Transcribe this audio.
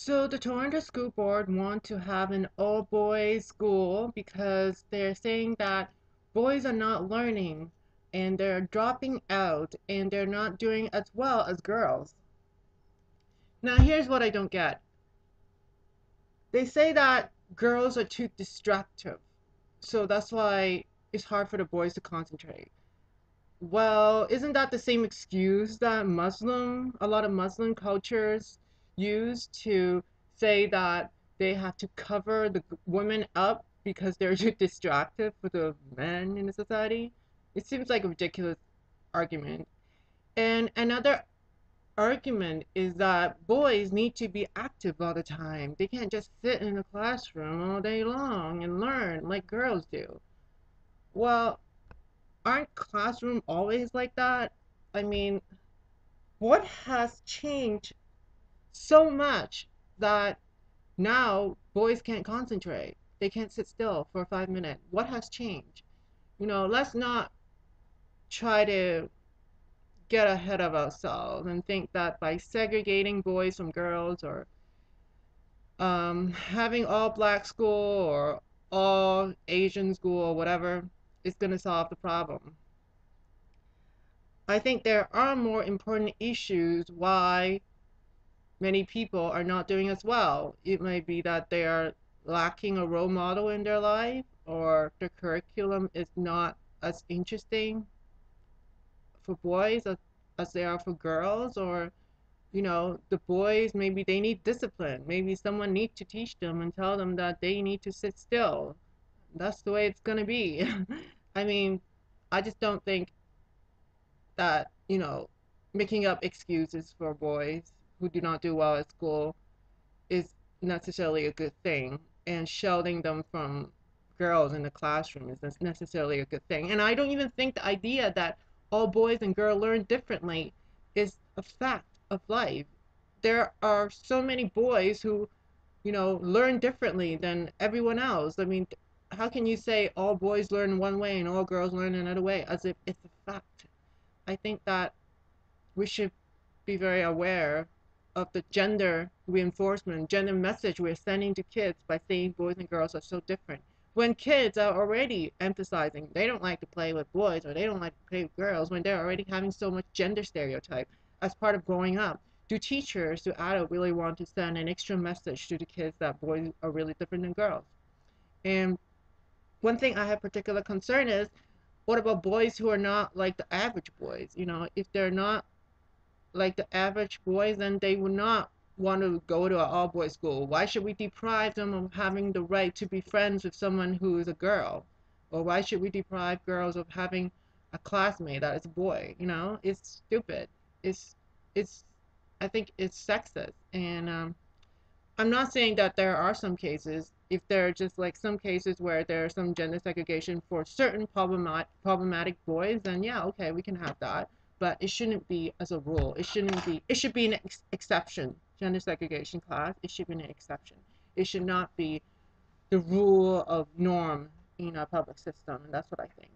So the Toronto School Board want to have an all-boys school because they're saying that boys are not learning and they're dropping out and they're not doing as well as girls. Now here's what I don't get. They say that girls are too distractive, so that's why it's hard for the boys to concentrate. Well, isn't that the same excuse that a lot of Muslim cultures use to say that they have to cover the women up because they're too distracted for the men in the society? It seems like a ridiculous argument. And another argument is that boys need to be active all the time. They can't just sit in a classroom all day long and learn like girls do. Well, aren't classroom always like that? I mean, what has changed so much that now boys can't concentrate? They can't sit still for 5 minutes. What has changed? Let's not try to get ahead of ourselves and think that by segregating boys from girls or having all black school or all Asian school or whatever is going to solve the problem. I think there are more important issues why many people are not doing as well. It may be that they are lacking a role model in their life, or the curriculum is not as interesting for boys as they are for girls, or the boys, maybe they need discipline. Maybe someone needs to teach them and tell them that they need to sit still. That's the way it's going to be. I mean, I just don't think that, making up excuses for boys who do not do well at school is necessarily a good thing, and shielding them from girls in the classroom is necessarily a good thing. And I don't even think the idea that all boys and girls learn differently is a fact of life. There are so many boys who, learn differently than everyone else. I mean, how can you say all boys learn one way and all girls learn another way as if it's a fact? I think that we should be very aware of the gender reinforcement, gender message we're sending to kids by saying boys and girls are so different. When kids are already emphasizing they don't like to play with boys or they don't like to play with girls, when they're already having so much gender stereotype as part of growing up, do teachers, do adults really want to send an extra message to the kids that boys are really different than girls? And one thing I have particular concern is, what about boys who are not like the average boys? If they're not like the average boys, then they would not want to go to an all boys school. Why should we deprive them of having the right to be friends with someone who is a girl? Or why should we deprive girls of having a classmate that is a boy? It's stupid. It's it's I think it's sexist. And I'm not saying that there are some cases, if there are just like some cases where there's some gender segregation for certain problematic boys, then yeah, okay, we can have that. But it shouldn't be as a rule. It should be an exception. Gender segregation class, it should be an exception. It should not be the rule of norm in a public system. And that's what I think.